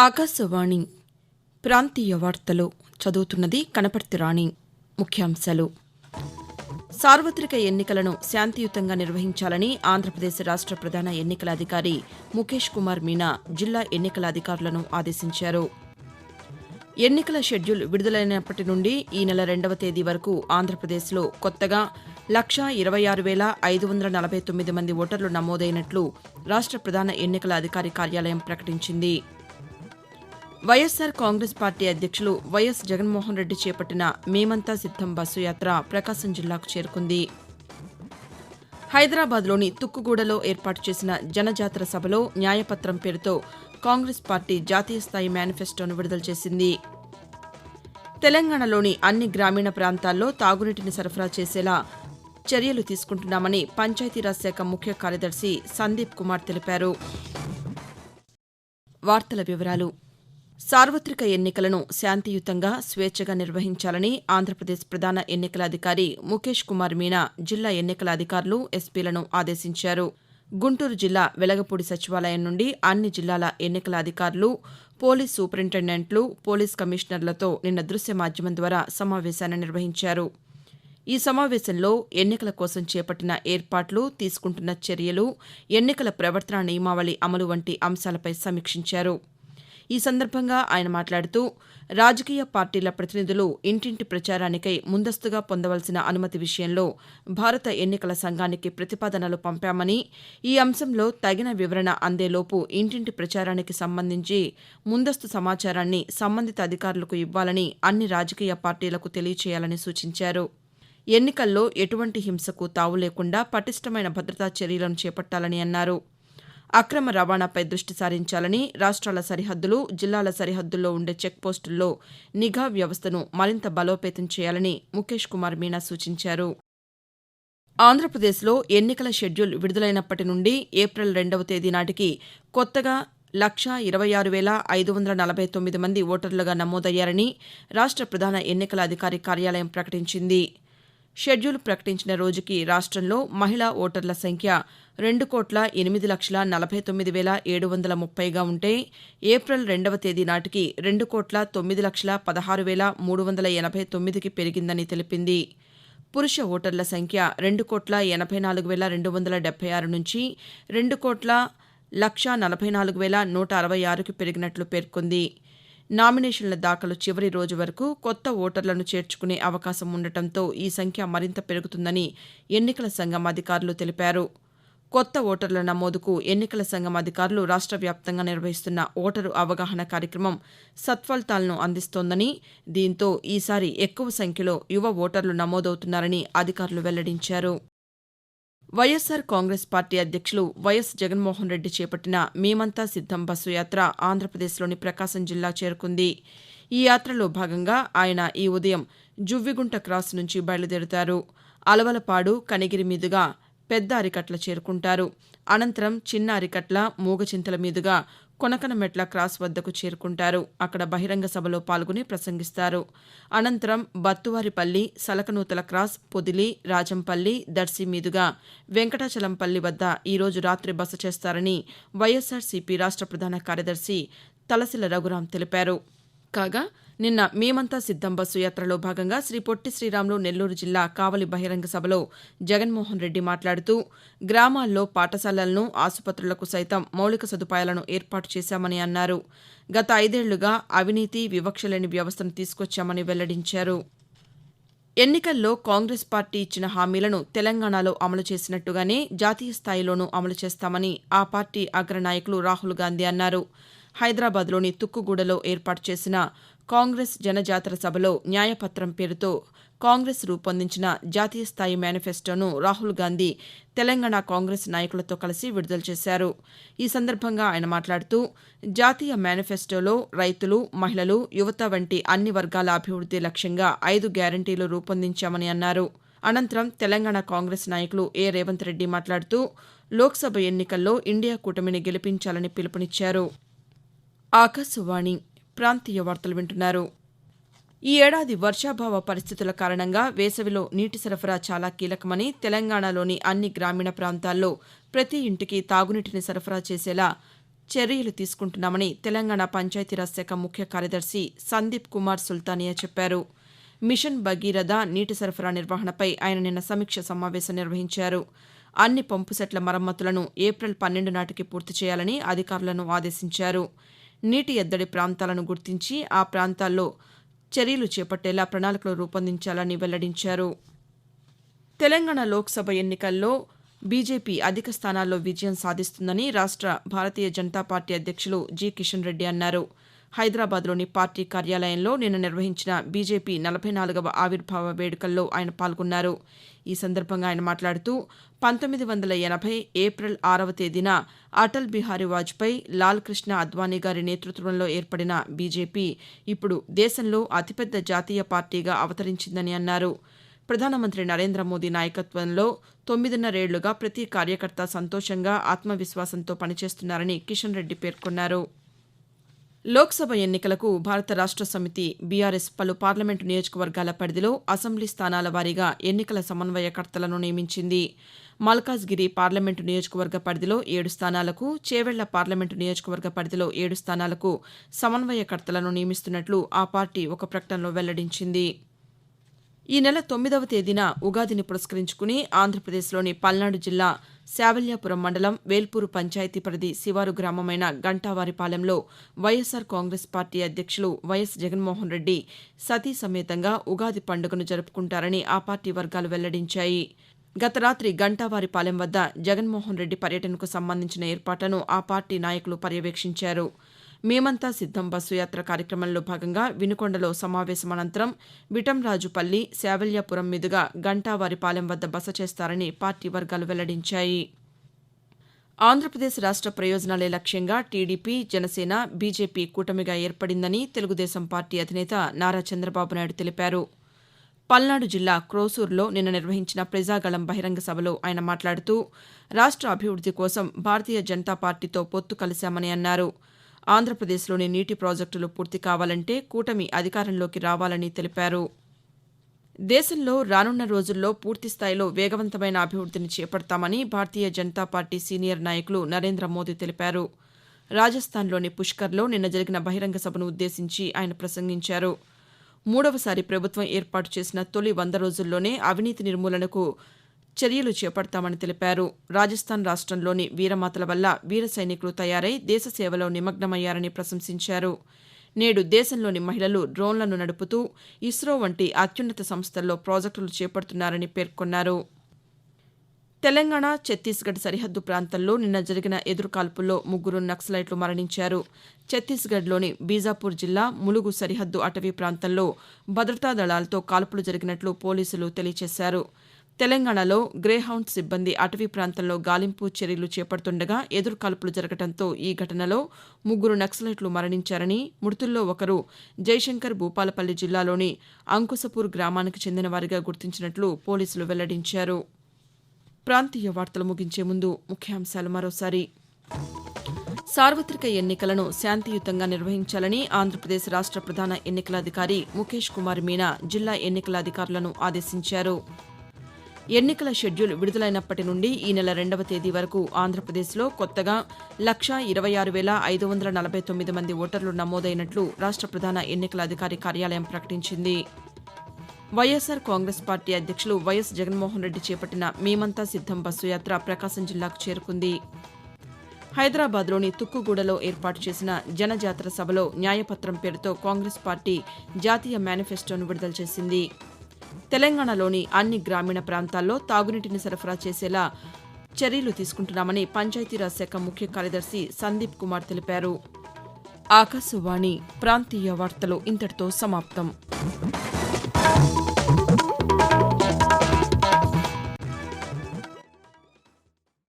ఆకాశవాణి ప్రాంతీయ వార్తలు చదువుతున్నది కనపర్తి రాణి. ముఖ్యాంశాలు. సార్వత్రిక ఎన్నికలను శాంతియుతంగా నిర్వహించాలని ఆంధ్రప్రదేశ్ రాష్ట ప్రధాన ఎన్నికల అధికారి ముఖేష్ కుమార్ మీనా జిల్లా ఎన్నికల అధికారులను ఆదేశించారు. ఎన్నికల షెడ్యూల్ విడుదలైనప్పటి నుండి ఈ నెల 2వ తేదీ వరకు ఆంధ్రప్రదేశ్లో కొత్తగా 1,26,549 మంది ఓటర్లు నమోదైనట్లు రాష్ట ప్రధాన ఎన్నికల అధికారి కార్యాలయం ప్రకటించింది. వైఎస్సార్ కాంగ్రెస్ పార్టీ అధ్యక్షులు వైఎస్ జగన్మోహన్ రెడ్డి చేపట్టిన మేమంతా సిద్దం బస్సు యాత్ర ప్రకాశం జిల్లాకు చేరుకుంది. హైదరాబాద్లోని తుక్కుగూడలో ఏర్పాటు చేసిన జనజాతర సభలో న్యాయపత్రం పేరుతో కాంగ్రెస్ పార్టీ జాతీయ స్థాయి మేనిఫెస్టోను విడుదల చేసింది. తెలంగాణలోని అన్ని గ్రామీణ ప్రాంతాల్లో తాగునీటిని సరఫరా చేసేలా చర్యలు తీసుకుంటున్నామని పంచాయతీరాజ్ శాఖ ముఖ్య కార్యదర్శి సందీప్ కుమార్ తెలిపారు. వార్తల వివరాలు. సార్వత్రిక ఎన్నికలను శాంతియుతంగా, స్వేచ్ఛగా నిర్వహించాలని ఆంధ్రప్రదేశ్ ప్రధాన ఎన్నికల అధికారి ముఖేష్ కుమార్ మీనా జిల్లా ఎన్నికల అధికారులు, ఎస్పీలను ఆదేశించారు. గుంటూరు జిల్లా వెలగపూడి సచివాలయం నుండి అన్ని జిల్లాల ఎన్నికల అధికారులు, పోలీస్ సూపరింటెండెంట్లు, పోలీస్ కమిషనర్లతో నిన్న దృశ్య మాధ్యమం ద్వారా సమావేశాన్ని నిర్వహించారు. ఈ సమావేశంలో ఎన్నికల కోసం చేపట్టిన ఏర్పాట్లు, తీసుకుంటున్న చర్యలు, ఎన్నికల ప్రవర్తనా నియమావళి అమలు వంటి అంశాలపై సమీక్షించారు. ఈ సందర్భంగా ఆయన మాట్లాడుతూ రాజకీయ పార్టీల ప్రతినిధులు ఇంటింటి ప్రచారానికై ముందస్తుగా పొందవలసిన అనుమతి విషయంలో భారత ఎన్నికల సంఘానికి ప్రతిపాదనలు పంపామని, ఈ అంశంలో తగిన వివరణ అందేలోపు ఇంటింటి ప్రచారానికి సంబంధించి ముందస్తు సమాచారాన్ని సంబంధిత అధికారులకు ఇవ్వాలని అన్ని రాజకీయ పార్టీలకు తెలియచేయాలని సూచించారు. ఎన్నికల్లో ఎటువంటి హింసకు తావు లేకుండా పటిష్టమైన భద్రతా చర్యలను చేపట్టాలని అన్నారు. అక్రమ రవాణాపై దృష్టి సారించాలని, రాష్ట్రాల సరిహద్దులు, జిల్లాల సరిహద్దుల్లో ఉండే చెక్పోస్టుల్లో నిఘా వ్యవస్థను మరింత బలోపేతం చేయాలని ముఖేష్ కుమార్ మీనా సూచించారు. ఆంధ్రప్రదేశ్లో ఎన్నికల షెడ్యూల్ విడుదలైనప్పటి నుండి ఏప్రిల్ 2వ తేదీ నాటికి కొత్తగా 1,26,549 మంది ఓటర్లుగా నమోదయ్యారని రాష్ట ప్రధాన ఎన్నికల అధికారి కార్యాలయం ప్రకటించింది. షెడ్యూల్ ప్రకటించిన రోజుకి రాష్ట్రంలో మహిళా ఓటర్ల సంఖ్య 2,49,730గా ఉంటే ఏప్రిల్ 2వ తేదీ నాటికి 2,09,16,389కి పెరిగిందని తెలిపింది. పురుష ఓటర్ల సంఖ్య 2,84,276 నుంచి 2,01,44,166కి పెరిగినట్లు పేర్కొంది. నామినేషన్ల దాఖలు చివరి రోజు వరకు కొత్త ఓటర్లను చేర్చుకునే అవకాశం ఉండటంతో ఈ సంఖ్య మరింత పెరుగుతుందని ఎన్నికల సంఘం అధికారులు తెలిపారు. కొత్త ఓటర్ల నమోదుకు ఎన్నికల సంఘం అధికారులు రాష్ట్ర వ్యాప్తంగా నిర్వహిస్తున్న ఓటరు అవగాహన కార్యక్రమం సత్ఫలితాలను అందిస్తోందని, దీంతో ఈసారి ఎక్కువ సంఖ్యలో యువ ఓటర్లు నమోదవుతున్నారని అధికారులు వెల్లడించారు. వైఎస్సార్ కాంగ్రెస్ పార్టీ అధ్యక్షులు వైఎస్ జగన్మోహన్ రెడ్డి చేపట్టిన మేమంతా సిద్దం బస్సు యాత్ర ఆంధ్రప్రదేశ్లోని ప్రకాశం జిల్లా చేరుకుంది. ఈ యాత్రలో భాగంగా ఆయన ఈ ఉదయం జువ్విగుంట క్రాస్ నుంచి బయలుదేరుతారు. అలవలపాడు, కనిగిరి మీదుగా పెద్ద అరికట్ల చేరుకుంటారు. అనంతరం చిన్న అరికట్ల, మూగచింతల మీదుగా కొనకనమెట్ల క్రాస్ వద్దకు చేరుకుంటారు. అక్కడ బహిరంగ సభలో పాల్గొని ప్రసంగిస్తారు. అనంతరం బత్తువారిపల్లి, సలకనూతల క్రాస్, పొదిలి, రాజంపల్లి, దర్శి మీదుగా వెంకటాచలంపల్లి వద్ద ఈరోజు రాత్రి బస చేస్తారని వైఎస్సార్సీపీ రాష్ట ప్రధాన కార్యదర్శి తలసిల రఘురాం తెలిపారు. కాగా నిన్న మేమంతా సిద్దం బస్సు యాత్రలో భాగంగా శ్రీ పొట్టి శ్రీరాములు నెల్లూరు జిల్లా కావలి బహిరంగ సభలో జగన్మోహన్ రెడ్డి మాట్లాడుతూ గ్రామాల్లో పాఠశాలలను, ఆసుపత్రులకు సైతం మౌలిక సదుపాయాలను ఏర్పాటు చేశామని అన్నారు. గత 5 ఏళ్లుగా అవినీతి, వివక్ష లేని వ్యవస్థను తీసుకొచ్చామని వెల్లడించారు. ఎన్నికల్లో కాంగ్రెస్ పార్టీ ఇచ్చిన హామీలను తెలంగాణలో అమలు చేసినట్టుగానే జాతీయ స్థాయిలోనూ అమలు చేస్తామని ఆ పార్టీ అగ్రనాయకులు రాహుల్ గాంధీ అన్నారు. హైదరాబాద్లోని తుక్కుగూడలో ఏర్పాటు చేసిన కాంగ్రెస్ జనజాతర సభలో న్యాయపత్రం పేరుతో కాంగ్రెస్ రూపొందించిన జాతీయ స్థాయి మేనిఫెస్టోను రాహుల్ గాంధీ తెలంగాణ కాంగ్రెస్ నాయకులతో కలిసి విడుదల చేశారు. ఈ సందర్భంగా ఆయన మాట్లాడుతూ జాతీయ మేనిఫెస్టోలో రైతులు, మహిళలు, యువత వంటి అన్ని వర్గాల అభివృద్ధి లక్ష్యంగా 5 గ్యారంటీలు రూపొందించామని అన్నారు. అనంతరం తెలంగాణ కాంగ్రెస్ నాయకులు రేవంత్ రెడ్డి మాట్లాడుతూ లోక్సభ ఎన్నికల్లో ఇండియా కూటమిని గెలిపించాలని పిలుపునిచ్చారు. ఆకాశవాణి ప్రాంతీయ వార్తలు వింటున్నారు. ఈ ఏడాది వర్షాభావ పరిస్థితుల కారణంగా వేసవిలో నీటి సరఫరా చాలా కీలకమని తెలంగాణలోని అన్ని గ్రామీణ ప్రాంతాల్లో ప్రతి ఇంటికి తాగునీటిని సరఫరా చేసేలా చర్యలు తీసుకుంటున్నామని తెలంగాణ పంచాయతీరాజ్ శాఖ ముఖ్య కార్యదర్శి సందీప్ కుమార్ సుల్తానియా చెప్పారు. మిషన్ భగీరథ నీటి సరఫరా నిర్వహణపై ఆయన నిన్న సమీక్ష సమావేశం నిర్వహించారు. అన్ని పంపుసెట్ల మరమ్మతులను ఏప్రిల్ 12 నాటికి పూర్తి చేయాలని అధికారులను ఆదేశించారు. నీటి ఎద్దడి ప్రాంతాలను గుర్తించి ఆ ప్రాంతాల్లో చర్యలు చేపట్టేలా ప్రణాళికలు రూపొందించాలని వెల్లడించారు. తెలంగాణ లోక్సభ ఎన్నికల్లో బీజేపీ అధిక స్థానాల్లో విజయం సాధిస్తుందని రాష్ట్ర భారతీయ జనతా పార్టీ అధ్యక్షులు జి. కిషన్ రెడ్డి అన్నారు. హైదరాబాద్లోని పార్టీ కార్యాలయంలో నిన్న నిర్వహించిన బీజేపీ 44వ ఆవిర్భావ వేడుకల్లో ఆయన పాల్గొన్నారు. ఈ సందర్భంగా ఆయన మాట్లాడుతూ 1980 ఏప్రిల్ 6వ తేదీన అటల్ బిహారీ వాజ్పేయి, లాల్ కృష్ణ అద్వానీ గారి నేతృత్వంలో ఏర్పడిన బీజేపీ ఇప్పుడు దేశంలో అతిపెద్ద జాతీయ పార్టీగా అవతరించిందని అన్నారు. ప్రధానమంత్రి నరేంద్ర మోదీ నాయకత్వంలో 9.5 ఏళ్లుగా ప్రతి కార్యకర్త సంతోషంగా ఆత్మవిశ్వాసంతో పనిచేస్తున్నారని కిషన్ రెడ్డి పేర్కొన్నారు. లోక్సభ ఎన్నికలకు భారత రాష్ట్ర సమితి బీఆర్ఎస్ పలు పార్లమెంటు నియోజకవర్గాల పరిధిలో అసెంబ్లీ స్థానాల వారీగా ఎన్నికల సమన్వయకర్తలను నియమించింది. మల్కాజ్గిరి పార్లమెంటు నియోజకవర్గ పరిధిలో 7 స్థానాలకు, చేవెళ్ల పార్లమెంటు నియోజకవర్గ పరిధిలో 7 స్థానాలకు సమన్వయకర్తలను నియమిస్తున్నట్లు ఆ పార్టీ ఒక ప్రకటనలో వెల్లడించింది. ఈ నెల 9వ తేదీన ఉగాదిని పురస్కరించుకుని ఆంధ్రప్రదేశ్లోని పల్నాడు జిల్లా శావల్యాపురం మండలం వేల్పూరు పంచాయతీ పరిధి శివారు గ్రామమైన గంటావారిపాలెంలో వైఎస్సార్ కాంగ్రెస్ పార్టీ అధ్యక్షులు వైఎస్ జగన్మోహన్ రెడ్డి సతీ సమేతంగా ఉగాది పండుగను జరుపుకుంటారని ఆ పార్టీ వర్గాలు వెల్లడించాయి. గత రాత్రి గంటావారిపాలెం వద్ద జగన్మోహన్ రెడ్డి పర్యటనకు సంబంధించిన ఏర్పాట్లను ఆ పార్టీ నాయకులు పర్యవేక్షించారు. మేమంతా సిద్దం బస్సు యాత్ర కార్యక్రమంలో భాగంగా వినుకొండలో సమావేశం అనంతరం విటంరాజుపల్లి, శావల్యాపురం మీదుగా గంటావారిపాలెం వద్ద బస చేస్తారని పార్టీ వర్గాలు వెల్లడించాయి. ఆంధ్రప్రదేశ్ రాష్ట్ర ప్రయోజనాలే లక్ష్యంగా టీడీపీ, జనసేన, బీజేపీ కూటమిగా ఏర్పడిందని తెలుగుదేశం పార్టీ అధినేత నారా చంద్రబాబు నాయుడు తెలిపారు. పల్నాడు జిల్లా క్రోసూరులో నిన్న నిర్వహించిన ప్రజాగళం బహిరంగ సభలో ఆయన మాట్లాడుతూ రాష్ట్ర అభివృద్ది కోసం భారతీయ జనతా పార్టీతో పొత్తు కలిశామని అన్నారు. ఆంధ్రప్రదేశ్లోని నీటి ప్రాజెక్టులు పూర్తి కావాలంటే కూటమి అధికారంలోకి రావాలని తెలిపారు. దేశంలో రానున్న రోజుల్లో పూర్తిస్థాయిలో వేగవంతమైన అభివృద్దిని చేపడతామని భారతీయ జనతా పార్టీ సీనియర్ నాయకులు నరేంద్ర మోదీ తెలిపారు. రాజస్థాన్లోని పుష్కర్లో నిన్న జరిగిన బహిరంగ సభను ఉద్దేశించి ఆయన ప్రసంగించారు. 3వసారి ప్రభుత్వం ఏర్పాటు చేసిన తొలి 100 రోజుల్లోనే అవినీతి నిర్మూలనకు చర్యలు చేపడతామని తెలిపారు. రాజస్థాన్ రాష్ట్రంలోని వీరమాతల వల్ల వీర సైనికులు తయారై దేశ సేవలో నిమగ్నమయ్యారని ప్రశంసించారు. నేడు దేశంలోని మహిళలు డ్రోన్లను నడుపుతూ ఇస్రో వంటి అత్యున్నత సంస్థల్లో ప్రాజెక్టులు చేపడుతున్నారని పేర్కొన్నారు. తెలంగాణ, ఛత్తీస్గఢ్ సరిహద్దు ప్రాంతంలో నిన్న జరిగిన ఎదురుకాల్పుల్లో 3 నక్సలైట్లు మరణించారు. ఛత్తీస్గఢ్లోని బీజాపూర్ జిల్లా ములుగు సరిహద్దు అటవీ ప్రాంతంలో భద్రతా దళాలతో కాల్పులు జరిగినట్లు పోలీసులు తెలియజేశారు. తెలంగాణలో గ్రేహౌండ్ సిబ్బంది అటవీ ప్రాంతంలో గాలింపు చర్యలు చేపడుతుండగా ఎదురుకాల్పులు జరగడంతో ఈ ఘటనలో 3 నక్సలైట్లు మరణించారని, మృతుల్లో ఒకరు జయశంకర్ భూపాలపల్లి జిల్లాలోని అంకుశపూర్ గ్రామానికి చెందిన వారిగా గుర్తించినట్లు పోలీసులు వెల్లడించారు. ప్రాంతీయ వార్తలు ముగించే ముందు ముఖ్యాంశాలు మరోసారి. సార్వత్రిక ఎన్నికలను శాంతియుతంగా నిర్వహించాలని ఆంధ్రప్రదేశ్ రాష్ట్ర ప్రధాన ఎన్నికల అధికారి ముఖేష్ కుమార్ మీనా జిల్లా ఎన్నికల అధికారులను ఆదేశించారు. ఎన్నికల షెడ్యూల్ విడుదలైనప్పటి నుండి ఈ నెల 2వ తేదీ వరకు ఆంధ్రప్రదేశ్లో కొత్తగా 126,549 మంది ఓటర్లు నమోదైనట్లు రాష్ట్ర ప్రధాన ఎన్నికల అధికారి కార్యాలయం ప్రకటించింది. వైఎస్సార్ కాంగ్రెస్ పార్టీ అధ్యక్షులు వైఎస్ జగన్మోహన్ రెడ్డి చేపట్టిన మేమంతా సిద్దం బస్సు యాత్ర ప్రకాశం జిల్లాకు చేరుకుంది. హైదరాబాద్లోని తుక్కుగూడలో ఏర్పాటు చేసిన జనజాతర సభలో న్యాయపత్రం పేరుతో కాంగ్రెస్ పార్టీ జాతీయ మేనిఫెస్టోను విడుదల చేసింది. తెలంగాణలోని అన్ని గ్రామీణ ప్రాంతాల్లో తాగునీటిని సరఫరా చేసేలా చర్యలు తీసుకుంటున్నామని పంచాయతీరాజ్ శాఖ ముఖ్య కార్యదర్శి సందీప్ కుమార్ తెలిపారు. ఆకాశవాణి ప్రాంతీయ వార్తలు ఇంతటితో సమాప్తం.